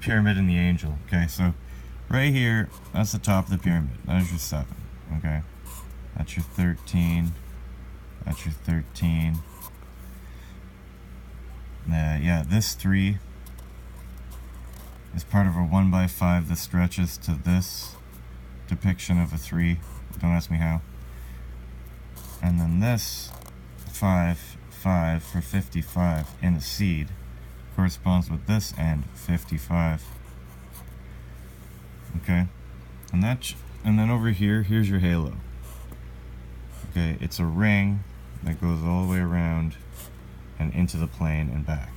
pyramid and the angel. Okay, so right here, that's the top of the pyramid. That is your 7. Okay, that's your 13. That's your 13. Yeah, this 3 is part of a 1x5 that stretches to this depiction of a 3. Don't ask me how. And then this 5 for 55 in a seed corresponds with this end, 55. Okay, and then over here, here's your halo. Okay, it's a ring that goes all the way around and into the plane and back.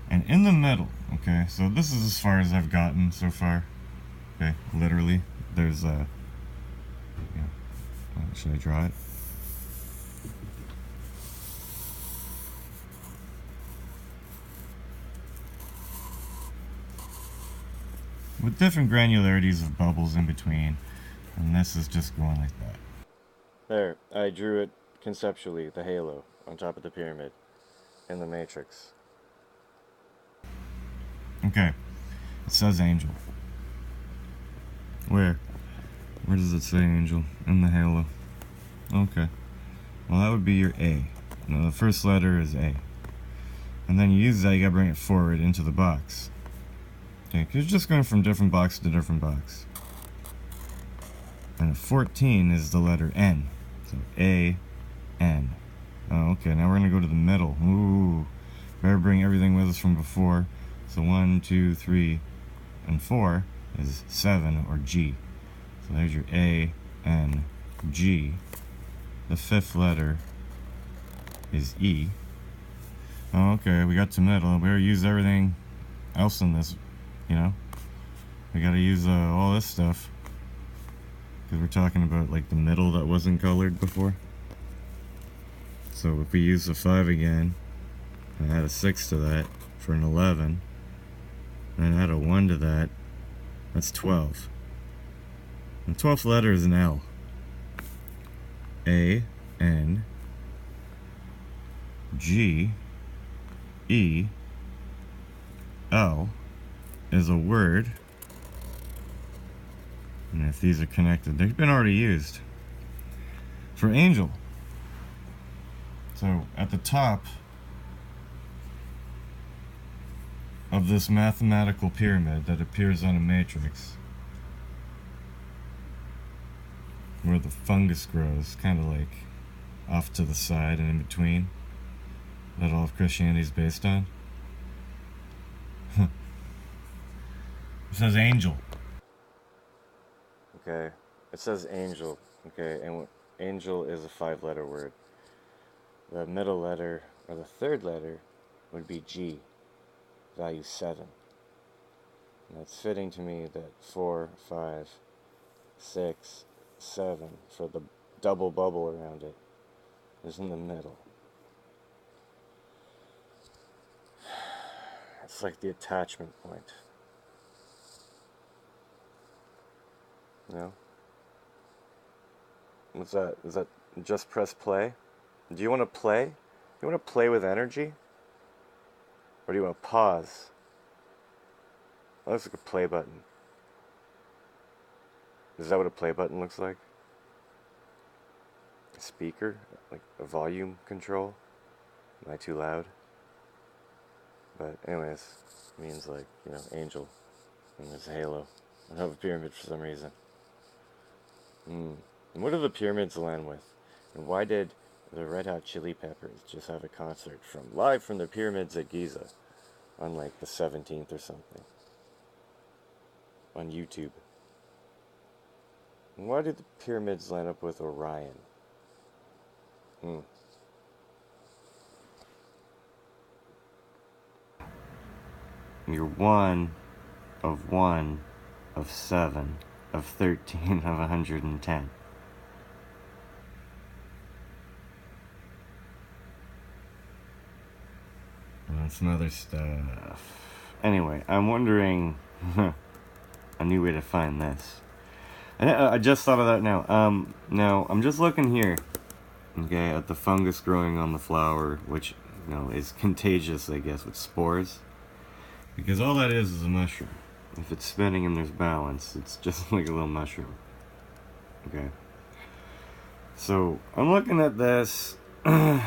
And in the middle, okay, so this is as far as I've gotten so far. Okay, literally, there's a, should I draw it? With different granularities of bubbles in between, and this is just going like that. There, I drew it conceptually, the halo on top of the pyramid in the matrix. Okay, it says angel. Where does it say angel? In the halo. Okay, well that would be your A. Now the first letter is A. And then you use that, you gotta bring it forward into the box. Okay, because you're just going from different box to different box. And a 14 is the letter N. So A, N. Oh, okay, now we're going to go to the middle. Ooh, better bring everything with us from before. So 1, 2, 3, and 4 is 7, or G. So there's your A, N, G. The 5th letter is E. Oh, okay, we got to middle. We already used everything else in this. We gotta use all this stuff because we're talking about like the middle that wasn't colored before. So if we use the 5 again and add a 6 to that for an 11, and add a 1 to that, that's 12. And the 12th letter is an L. A, N, G, E, L is a word, and if these are connected, they've been already used for angel. So at the top of this mathematical pyramid that appears on a matrix, where the fungus grows, kind of like off to the side and in between, that all of Christianity is based on. It says angel. Okay, it says angel. Okay, and angel is a 5-letter word. The middle letter, or the 3rd letter, would be G, value 7. And it's fitting to me that 4, 5, 6, 7, for the double bubble around it, is in the middle. It's like the attachment point. No? What's that? Is that just press play? Do you want to play? You want to play with energy? Or do you want to pause? That looks like a play button. Is that what a play button looks like? A speaker? Like a volume control? Am I too loud? But anyways, it means like, angel. And there's a halo. I have a pyramid for some reason. And what do the pyramids land with? And why did the Red Hot Chili Peppers just have a concert live from the pyramids at Giza on like the 17th or something on YouTube? And why did the pyramids land up with Orion? You're 1 of 1 of 7 of 13 of 110. And some other stuff. Anyway, I'm wondering a new way to find this. I just thought of that now. Now I'm just looking here, okay, at the fungus growing on the flower, which is contagious, I guess, with spores. Because all that is a mushroom. If it's spinning and there's balance, it's just like a little mushroom. Okay. So, I'm looking at this. I'm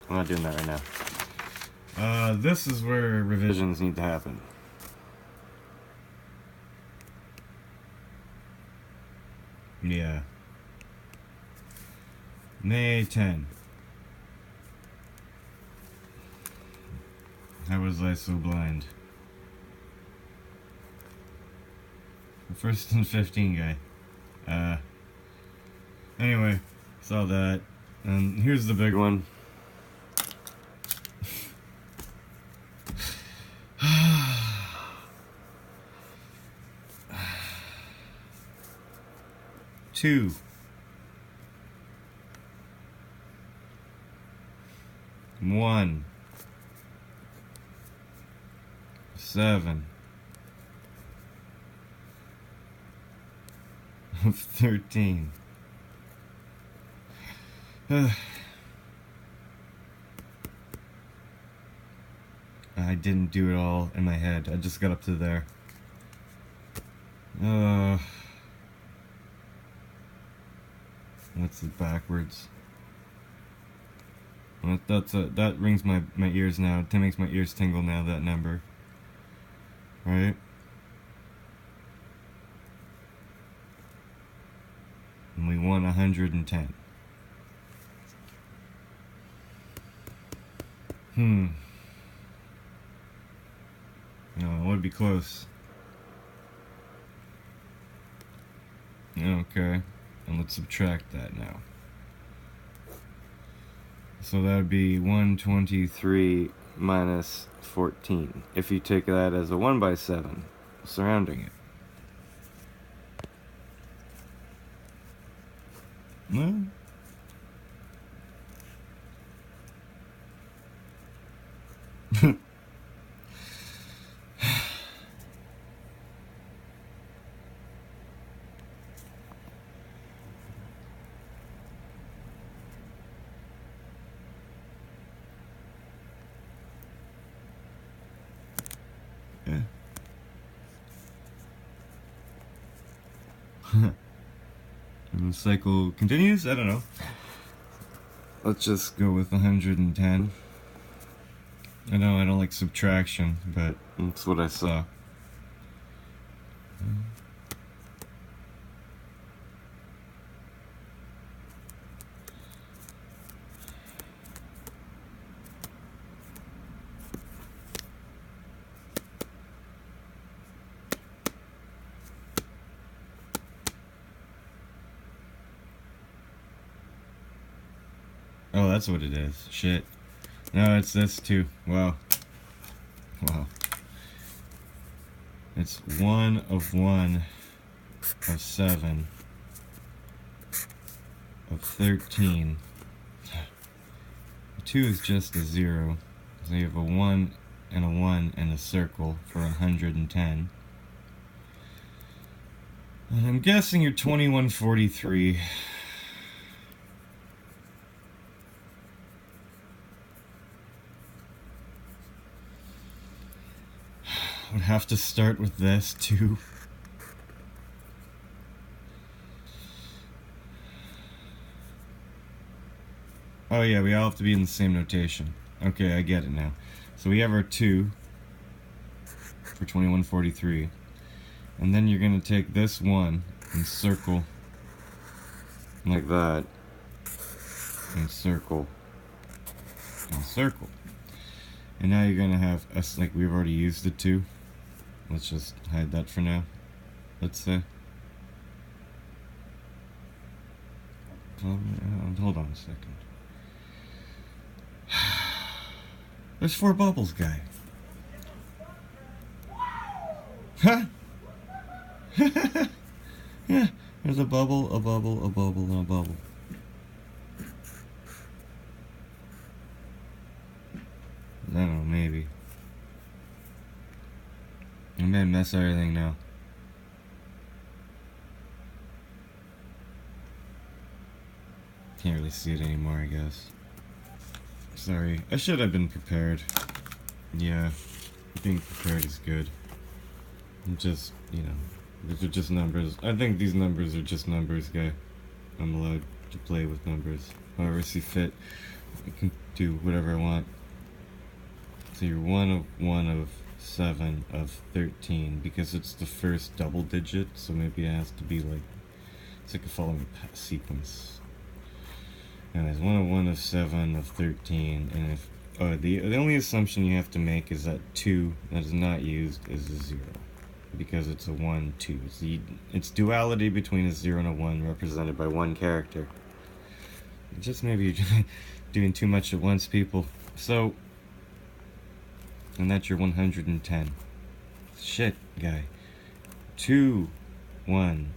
not doing that right now. This is where revisions need to happen. Yeah. May 10. How was I so blind? The first and 15 guy. Anyway, saw that. And here's the big one. Two. One. 7. 13. I didn't do it all in my head. I just got up to there. What's it backwards? That rings my ears now. It makes my ears tingle now, that number. Right? And we won 110. No, it would be close. Okay, and let's subtract that now. So that would be 123 minus 14. If you take that as a 1/7, surrounding it. Well, yeah. And the cycle continues? I don't know. Let's just go with 110. I know I don't like subtraction, but that's what I saw. Oh, that's what it is. Shit. No, it's this too. Wow. Wow. It's 1 of 1 of 7 of 13. 2 is just a 0. So you have a 1 and a 1 and a circle for 110. And I'm guessing you're 2143. Would have to start with this too. Oh yeah, we all have to be in the same notation. Okay, I get it now. So we have our 2 for 2143. And then you're going to take this 1 and circle like that. And circle. And circle. And now you're going to have us, like we've already used the 2. Let's just hide that for now. Let's say. Hold on a second. There's 4 bubbles, guy. Huh? Yeah, there's a bubble, a bubble, a bubble, and a bubble. may mess everything now. Can't really see it anymore, I guess. Sorry, I should have been prepared. Yeah, being prepared is good. Just, you know, these are just numbers. I think these numbers are just numbers, guy. I'm allowed to play with numbers however I see fit. I can do whatever I want. So you're 1 of 7 of 13 because it's the first double digit, so maybe it has to be like, it's like a following sequence. Anyways, 1 of 7 of 13, and if the only assumption you have to make is that 2 that is not used is a 0, because it's a 1, 2. It's duality between a 0 and a 1 represented by one character. Just maybe you're doing too much at once, people. So, and that's your 110. Shit, guy. 2, 1.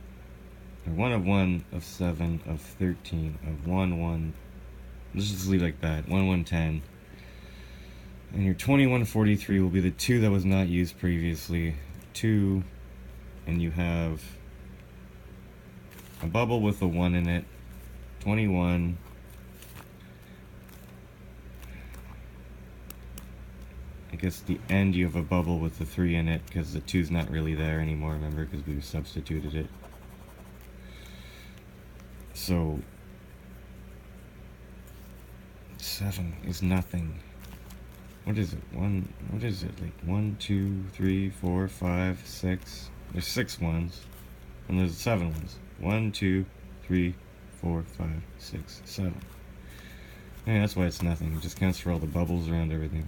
Or 1 of 7 of 13 of 1. Let's just leave it like that. 110. And your 2143 will be the 2 that was not used previously. 2, and you have a bubble with a 1 in it. 21. I guess the end you have a bubble with the 3 in it because the 2's not really there anymore, remember, because we substituted it. So 7 is nothing. What is it? What is it? Like 1, 2, 3, 4, 5, 6. There's 6 ones. And there's 7 ones. 1, 2, 3, 4, 5, 6, 7. Yeah, that's why it's nothing. It just counts for all the bubbles around everything.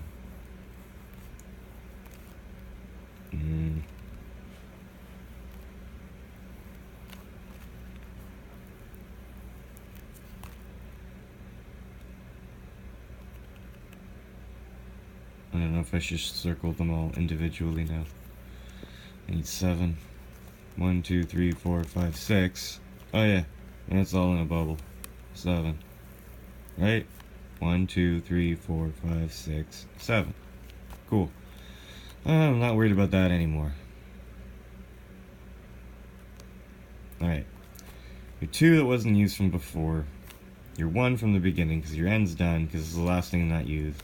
I don't know if I should circle them all individually now. I need 7. 1, 2, 3, 4, 5, 6. Oh yeah, and it's all in a bubble. 7. Right? 1, 2, 3, 4, 5, 6, 7. Cool. I'm not worried about that anymore. Alright. Your 2 that wasn't used from before. Your 1 from the beginning, because your end's done, because it's the last thing not used.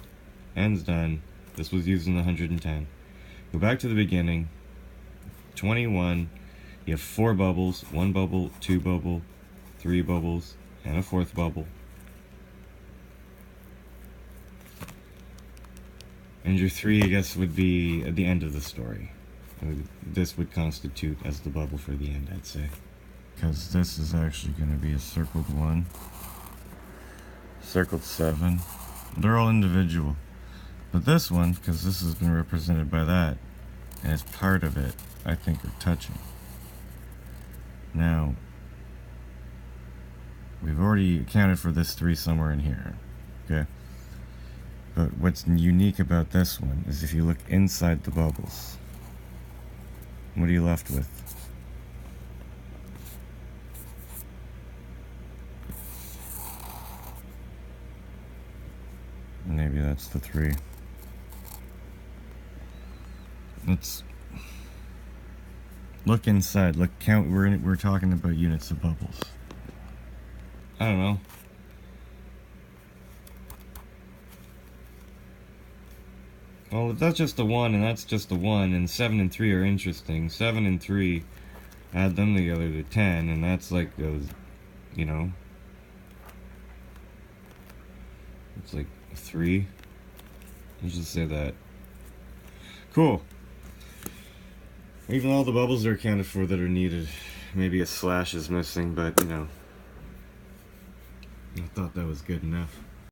End's done. This was used in the 110. Go back to the beginning. 21. You have 4 bubbles. 1 bubble, 2 bubble, 3 bubbles, and a 4th bubble. And your 3, I guess, would be at the end of the story. This would constitute as the bubble for the end, I'd say. Because this is actually going to be a circled 1. Circled 7. They're all individual. But this one, because this has been represented by that, and it's part of it, I think are touching. Now, we've already accounted for this 3 somewhere in here, okay? But what's unique about this one is if you look inside the bubbles, what are you left with? Maybe that's the 3. Let's look inside. Look, count. We're talking about units of bubbles. I don't know. Well, if that's just a 1 and that's just a 1, and 7 and 3 are interesting. 7 and 3, add them together to 10, and that's like those, you know. It's like 3. Let's just say that. Cool. Even all the bubbles are accounted for that are needed. Maybe a slash is missing, but you know, I thought that was good enough.